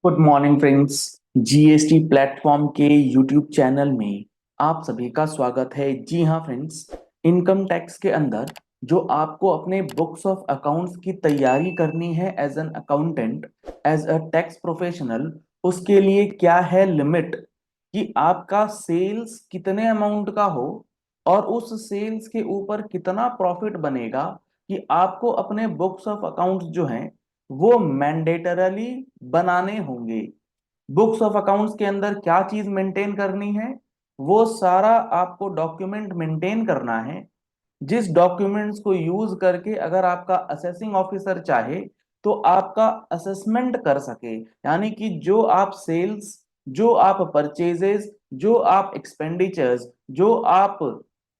Good morning friends. GST platform के YouTube channel में आप सभी का स्वागत है। जी हाँ फ्रेंड्स, इनकम टैक्स के अंदर जो आपको अपने बुक्स ऑफ अकाउंट्स की तैयारी करनी है as an accountant, as a tax professional, उसके लिए क्या है लिमिट कि आपका सेल्स कितने अमाउंट का हो और उस सेल्स के ऊपर कितना प्रॉफिट बनेगा कि आपको अपने बुक्स ऑफ अकाउंट्स जो हैं वो मैंडेटरली बनाने होंगे। बुक्स ऑफ अकाउंट्स के अंदर क्या चीज मेंटेन करनी है, वो सारा आपको डॉक्यूमेंट मेंटेन करना है, जिस डॉक्यूमेंट्स को यूज करके अगर आपका असेसिंग ऑफिसर चाहे तो आपका असेसमेंट कर सके। यानी कि जो आप सेल्स, जो आप परचेजेस, जो आप एक्सपेंडिचर्स, जो आप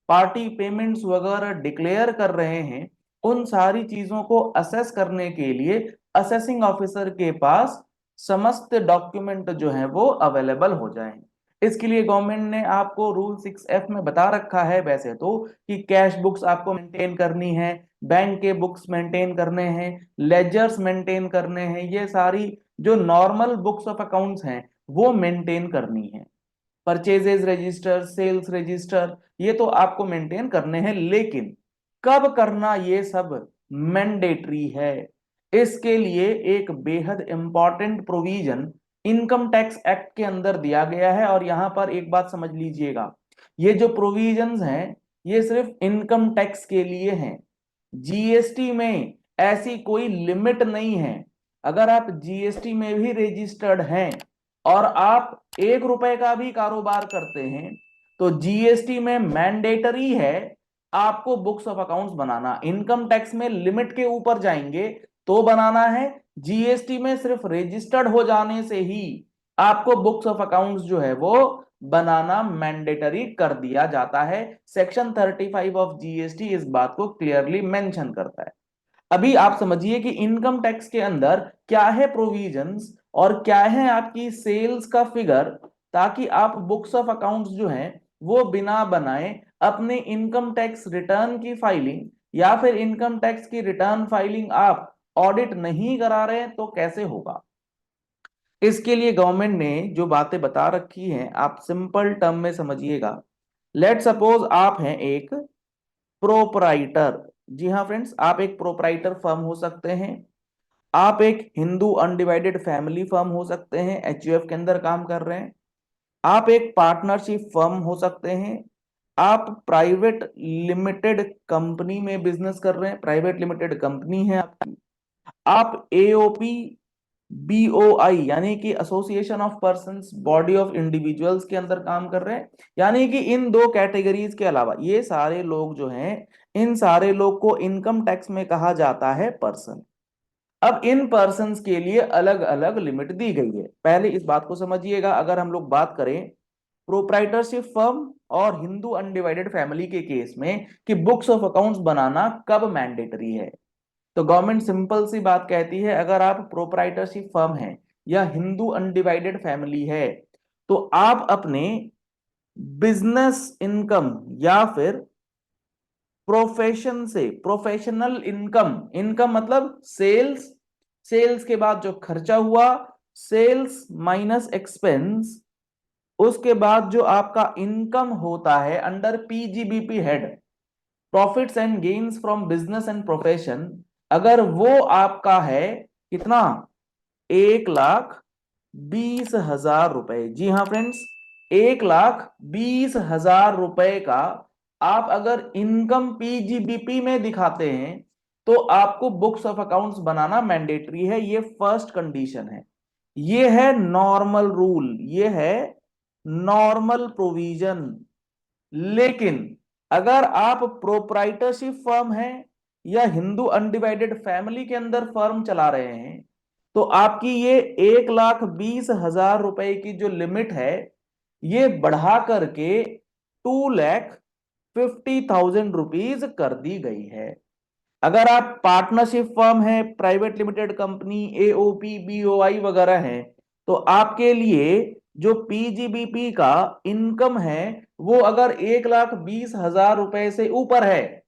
पार्टी पेमेंट्स वगैरह डिक्लेयर कर रहे हैं, उन सारी चीजों को असेस करने के लिए असेसिंग ऑफिसर के पास समस्त डॉक्यूमेंट जो है वो अवेलेबल हो जाएं। इसके लिए गवर्नमेंट ने आपको रूल 6F में बता रखा है वैसे तो, कि कैश बुक्स आपको मेंटेन करनी है, बैंक के बुक्स मेंटेन करने हैं, लेजर्स मेंटेन करने हैं, ये सारी जो नॉर्मल बुक्स ऑफ अकाउंट्स हैं वो मेंटेन करनी है। परचेजेस रजिस्टर, सेल्स रजिस्टर, ये तो आपको मेंटेन करने हैं, लेकिन कब करना ये सब मैंडेटरी है। इसके लिए एक बेहद important provision income tax act के अंदर दिया गया है। और यहां पर एक बात समझ लीजिएगा, ये जो प्रोविजंस हैं ये सिर्फ इनकम टैक्स के लिए हैं। जीएसटी में ऐसी कोई लिमिट नहीं है। अगर आप जीएसटी में भी रजिस्टर्ड हैं और आप 1 रुपए का भी कारोबार करते हैं तो जीएसटी में मैंडेटरी है आपको books of accounts banana. Income tax में लिमिट के ऊपर जाएंगे तो बनाना है, जीएसटी में सिर्फ रजिस्टर्ड हो जाने से ही आपको बुक्स ऑफ अकाउंट्स जो है वो बनाना मैंडेटरी कर दिया जाता है। सेक्शन 35 ऑफ जीएसटी इस बात को क्लियरली मेंशन करता है। अभी आप समझिए कि इनकम टैक्स के अंदर क्या है प्रोविजंस और क्या है आपकी सेल्स का फिगर, ताकि आप बुक्स ऑफ अकाउंट्स जो हैं वो बिना बनाए अपने इनकम टैक्स रिटर्न की फाइलिंग या फिर इनकम टैक्स की रिटर्न फाइलिंग आप ऑडिट नहीं करा रहे हैं तो कैसे होगा। इसके लिए गवर्नमेंट ने जो बातें बता रखी हैं आप सिंपल टर्म में समझिएगा। लेट सपोज आप हैं एक प्रोपराइटर। जी हाँ फ्रेंड्स, आप एक प्रोपराइटर फर्म हो सकते हैं, आप एक हिंदू अनडिवाइडेड फैमिली फर्म हो सकते हैं, एचयूएफ के अंदर काम कर रहे हैं, आप एक पार्टनरशिप फर्म हो सकते हैं, आप प्राइवेट लिमिटेड कंपनी में बिजनेस कर रहे हैं, प्राइवेट लिमिटेड कंपनी है आपकी, आप एओपी बीओआई यानी कि association of persons body of individuals के अंदर काम कर रहे हैं। यानी कि इन दो कैटेगरीज के अलावा ये सारे लोग जो हैं, इन सारे लोग को इनकम टैक्स में कहा जाता है पर्सन। अब इन पर्संस के लिए अलग अलग लिमिट दी गई है। पहले इस बात को समझिएगा, अगर हम लोग बात करें प्रोप्राइटरशिप फर्म और हिंदू अनडिवाइडेड फैमिली के केस में कि बुक्स ऑफ अकाउंट्स बनाना कब मैंडेटरी है, तो गवर्नमेंट सिंपल सी बात कहती है, अगर आप प्रोप्राइटरशिप फर्म है या हिंदू अनडिवाइडेड फैमिली है तो आप अपने बिजनेस इनकम या फिर प्रोफेशन से, प्रोफेशनल इनकम, इनकम मतलब सेल्स, सेल्स के बाद जो खर्चा हुआ, सेल्स माइनस एक्सपेंस, उसके बाद जो आपका इनकम होता है under PGBP head, profits and gains from business and profession, अगर वो आपका है कितना, 1,20,000 रुपए। जी हाँ फ्रेंड्स, 1,20,000 रुपए का आप अगर इनकम पीजीबीपी में दिखाते हैं तो आपको books of accounts banana mandatory है। ये फर्स्ट कंडीशन है, ये है नॉर्मल रूल, ये है नॉर्मल प्रोविजन। लेकिन अगर आप प्रोप्राइटरशिप फर्म है या हिंदू अनडिवाइडेड फैमिली के अंदर फर्म चला रहे हैं तो आपकी ये 1,20,000 रुपए की जो लिमिट है ये बढ़ा करके 2,50,000 रुपीज कर दी गई है। अगर आप पार्टनरशिप फर्म है, private limited company, AOP BOI वगैरह है, तो आपके लिए जो पीजीबीपी का इनकम है वो अगर 1,20,000 रुपए से ऊपर है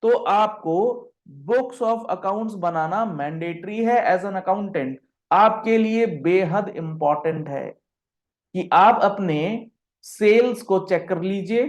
तो आपको books of accounts banana mandatory है एज एन अकाउंटेंट। आपके लिए बेहद इंपॉर्टेंट है कि आप अपने सेल्स को चेक कर लीजिए,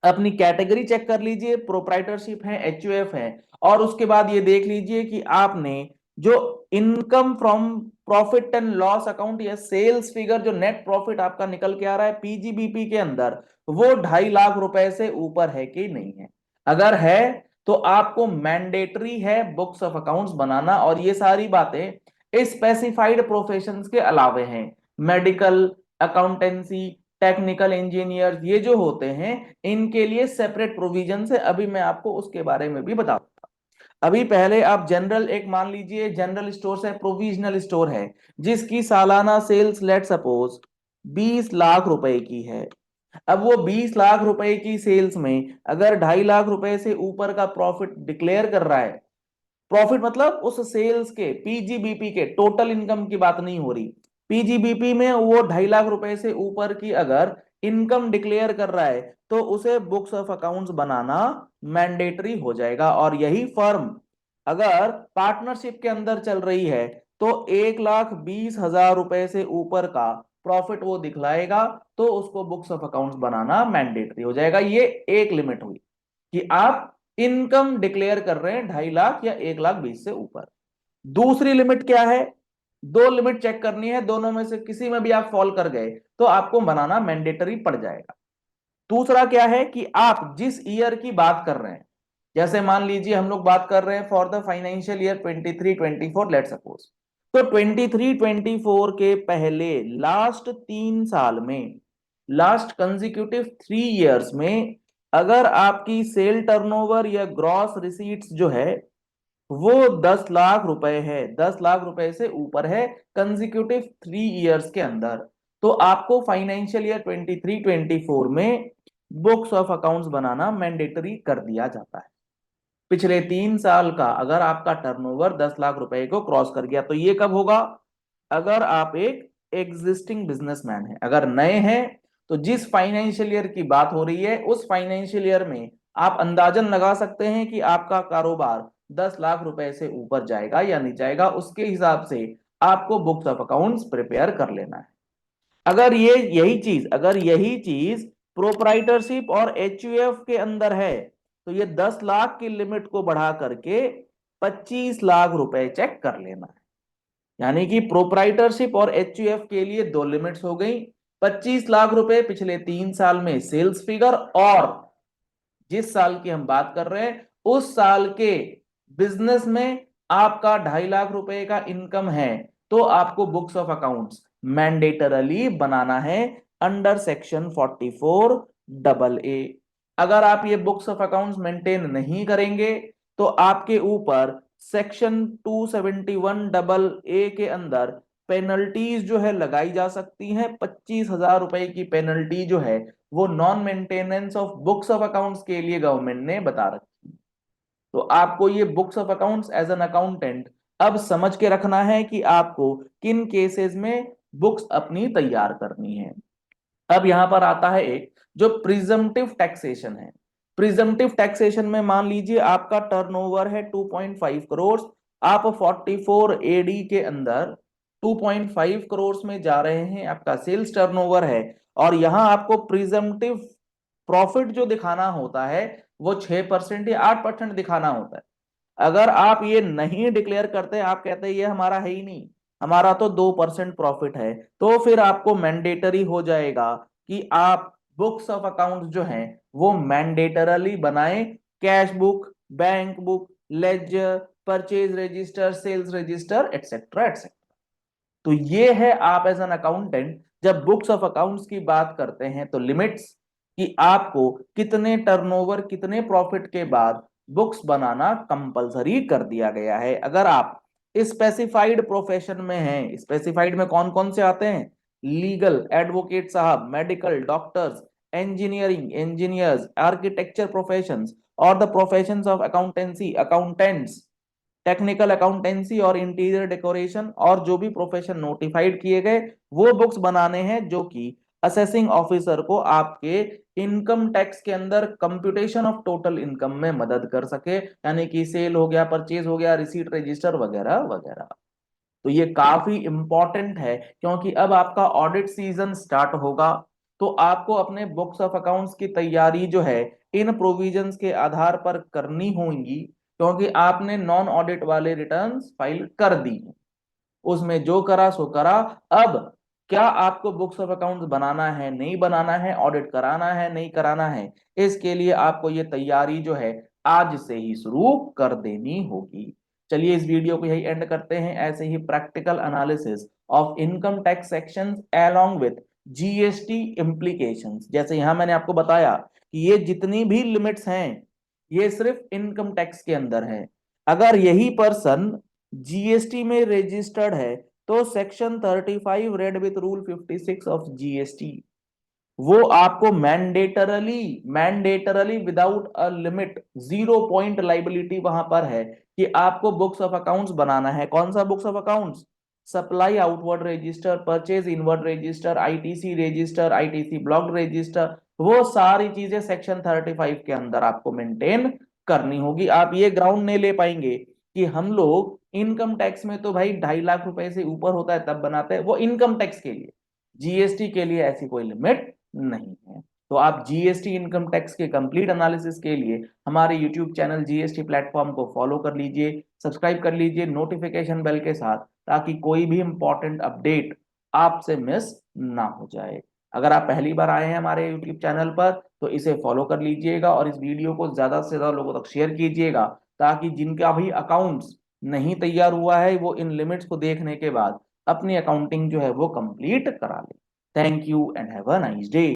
अपनी कैटेगरी चेक कर लीजिए, प्रोप्राइटरशिप है, एचयूएफ है, और उसके बाद ये देख लीजिए कि आपने जो income from profit and loss account या सेल्स फिगर, जो नेट प्रॉफिट आपका निकल के आ रहा है पीजीबीपी के अंदर, वो 2.5 लाख रुपए से ऊपर है कि नहीं है। अगर है तो आपको मैंडेटरी है बुक्स ऑफ अकाउंट्स बनाना, और ये सारी बातें स्पेसिफाइड प्रोफेशंस के अलावे हैं। मेडिकल, अकाउंटेंसी, टेक्निकल इंजीनियर, ये जो होते हैं इनके लिए सेपरेट प्रोविजन है, अभी मैं आपको उसके बारे में भी बताऊंगा। अभी पहले आप जनरल, एक मान लीजिए जनरल स्टोर है, प्रोविजनल स्टोर है, जिसकी सालाना सेल्स लेट सपोज 20 लाख रुपए की है। अब वो 20 लाख रुपए की सेल्स में अगर 2.5 लाख रुपए से ऊपर का प्रॉफिट डिक्लेयर कर रहा है, प्रॉफिट मतलब उस सेल्स के पीजीबीपी के टोटल इनकम की बात नहीं हो रही, पीजीबीपी में वो 2.5 लाख रुपए से ऊपर की अगर इनकम डिक्लेयर कर रहा है तो उसे books of accounts banana mandatory हो जाएगा। और यही फर्म अगर पार्टनरशिप के अंदर चल रही है तो 1,20,000 रुपए से ऊपर का प्रॉफिट वो दिखलाएगा तो उसको books of accounts banana mandatory हो जाएगा। ये एक लिमिट हुई कि आप इनकम डिक्लेयर कर रहे हैं 2.5 लाख या 1,20,000 से ऊपर। दूसरी लिमिट क्या है? दो लिमिट चेक करनी है, दोनों में से किसी में भी आप फॉल कर गए तो आपको बनाना मैंडेटरी पड़ जाएगा। दूसरा क्या है कि आप जिस ईयर की बात कर रहे हैं, जैसे मान लीजिए हम लोग बात कर रहे हैं for the financial year 23-24, let suppose, तो 23-24 के पहले लास्ट 3 साल में, लास्ट कंजिक्यूटिव 3 इयर्स में, अगर आपकी सेल टर्नओवर या ग्रॉस रिसीट्स जो है वो 10 लाख रुपए है, 10 लाख रुपए से ऊपर है कंजिक्यूटिव 3 इयर्स के अंदर, तो आपको फाइनेंशियल ईयर 23-24 में books of accounts banana mandatory कर दिया जाता है। पिछले 3 साल का अगर आपका टर्नओवर 10 लाख रुपए को क्रॉस कर गया तो ये कब होगा? अगर आप एक एग्जिस्टिंग बिजनेसमैन है, अगर नए हैं तो जिस फाइनेंशियल ईयर की बात हो रही है उस फाइनेंशियल ईयर में आप अंदाजन लगा सकते हैं कि आपका कारोबार 10 लाख रुपए से ऊपर जाएगा या नहीं जाएगा, उसके हिसाब से आपको बुक्स ऑफ अकाउंट्स प्रिपेयर कर लेना है। अगर यही चीज प्रोप्राइटरशिप और एचयूएफ के अंदर है तो ये 10 लाख की लिमिट को बढ़ा करके 25 लाख रुपए चेक कर लेना है। यानी कि प्रोप्राइटरशिप और एचयूएफ के लिए दो लिमिट्स हो गई, 25 लाख रुपए पिछले 3 साल में सेल्स फिगर, और जिस साल की हम बात कर रहे हैं उस साल के बिजनेस में आपका 2.5 लाख रुपए का इनकम है तो आपको बुक्स ऑफ अकाउंट्स मैंडेटरली बनाना है अंडर सेक्शन 44AA। अगर आप ये बुक्स ऑफ अकाउंट्स मेंटेन नहीं करेंगे तो आपके ऊपर सेक्शन 271AA के अंदर पेनल्टीज जो है लगाई जा सकती हैं। 25,000 रुपए की पेनल्टी जो है वो non maintenance of books of accounts के लिए गवर्नमेंट ने बता रखी। तो आपको ये books of accounts as an accountant अब समझ के रखना है कि आपको किन केसेस में बुक्स अपनी तैयार करनी है। अब यहां पर आता है एक जो प्रिजम्पटिव टैक्सेशन है। प्रिजम्पटिव टैक्सेशन में मान लीजिए आपका टर्नओवर है 2.5 करोड़, आप 44AD के अंदर 2.5 करोड़ में जा रहे हैं, आपका सेल्स टर्नओवर है, और यहां आपको प्रिजम्पटिव प्रॉफिट जो दिखाना होता है वो 6% या 8% दिखाना होता है। अगर आप ये नहीं डिक्लेयर करते, आप कहते हैं ये हमारा है ही नहीं, हमारा तो 2% प्रॉफिट है, तो फिर आपको मैंडेटरी हो जाएगा कि आप बुक्स ऑफ अकाउंट्स जो हैं वो मैंडेटरली बनाएं, cash book, bank book, ledger, purchase register, sales register, etcetera etcetera. तो ये है आप एज एन अकाउंटेंट जब बुक्स ऑफ अकाउंट्स की बात करते हैं तो लिमिट्स, कि आपको कितने टर्नओवर, कितने प्रॉफिट के बाद बुक्स बनाना कंपलसरी कर दिया गया है। अगर आप स्पेसिफाइड प्रोफेशन में हैं, स्पेसिफाइड में कौन कौन से आते हैं? लीगल, एडवोकेट साहब, medical, doctors, engineering, engineers, architecture professions, और the professions of accountancy, accountants, technical accountancy और इंटीरियर डेकोरेशन, और जो भी प्रोफेशन नोटिफाइड किए गए वो बुक्स बनाने हैं जो कि असेसिंग ऑफिसर को आपके इनकम टैक्स के अंदर कंप्यूटेशन ऑफ टोटल इनकम में मदद कर सके, यानी कि सेल हो गया, परचेज हो गया, रिसीट रजिस्टर वगैरह वगैरह। तो ये काफी इंपॉर्टेंट है, क्योंकि अब आपका ऑडिट सीजन स्टार्ट होगा। तो आपको अपने बुक्स ऑफ अकाउंट्स की तैयारी जो है इन प्रोविजंस के आधार पर करनी होगी, क्योंकि आपने नॉन ऑडिट वाले रिटर्न्स फाइल कर दी, उसमें जो करा सो करा। अब क्या आपको बुक्स ऑफ अकाउंट्स बनाना है, नहीं बनाना है, ऑडिट कराना है, नहीं कराना है, इसके लिए आपको ये तैयारी जो है आज से ही शुरू कर देनी होगी। चलिए इस वीडियो को यही एंड करते हैं। ऐसे ही practical analysis of income tax sections along with GST implications, जैसे यहां मैंने आपको बताया कि ये जितनी भी लिमिट्स हैं ये सिर्फ इनकम टैक्स के अंदर है। अगर यही पर्सन जीएसटी में रजिस्टर्ड है तो section 35 red with rule 56 of GST वो आपको mandatorily without a limit 0 point liability वहां पर है कि आपको बुक्स ऑफ अकाउंट्स बनाना है। कौन सा books of accounts? Supply outward register, purchase inward register, ITC register, ITC blocked register, वो सारी चीजें सेक्शन 35 के अंदर आपको मेंटेन करनी होगी। आप ये ग्राउंड नहीं ले पाएंगे कि हम लोग इनकम टैक्स में तो भाई 2.5 लाख रुपए से ऊपर होता है तब बनाते हैं, वो इनकम टैक्स के लिए। जीएसटी के लिए ऐसी कोई लिमिट नहीं है। तो आप जीएसटी इनकम टैक्स के कंप्लीट एनालिसिस के लिए हमारे यूट्यूब चैनल जीएसटी प्लेटफॉर्म को फॉलो कर लीजिए, सब्सक्राइब कर लीजिए नोटिफिकेशन बेल के साथ, ताकि कोई भी इंपॉर्टेंट अपडेट आपसे मिस ना हो जाए। अगर आप पहली बार आए हैं हमारे यूट्यूब चैनल पर तो इसे फॉलो कर लीजिएगा और इस वीडियो को ज्यादा से ज्यादा लोगों तक शेयर कीजिएगा, ताकि जिनका भी अकाउंट्स नहीं तैयार हुआ है वो इन लिमिट्स को देखने के बाद अपनी अकाउंटिंग जो है वो कंप्लीट करा ले। Thank you and have a nice day.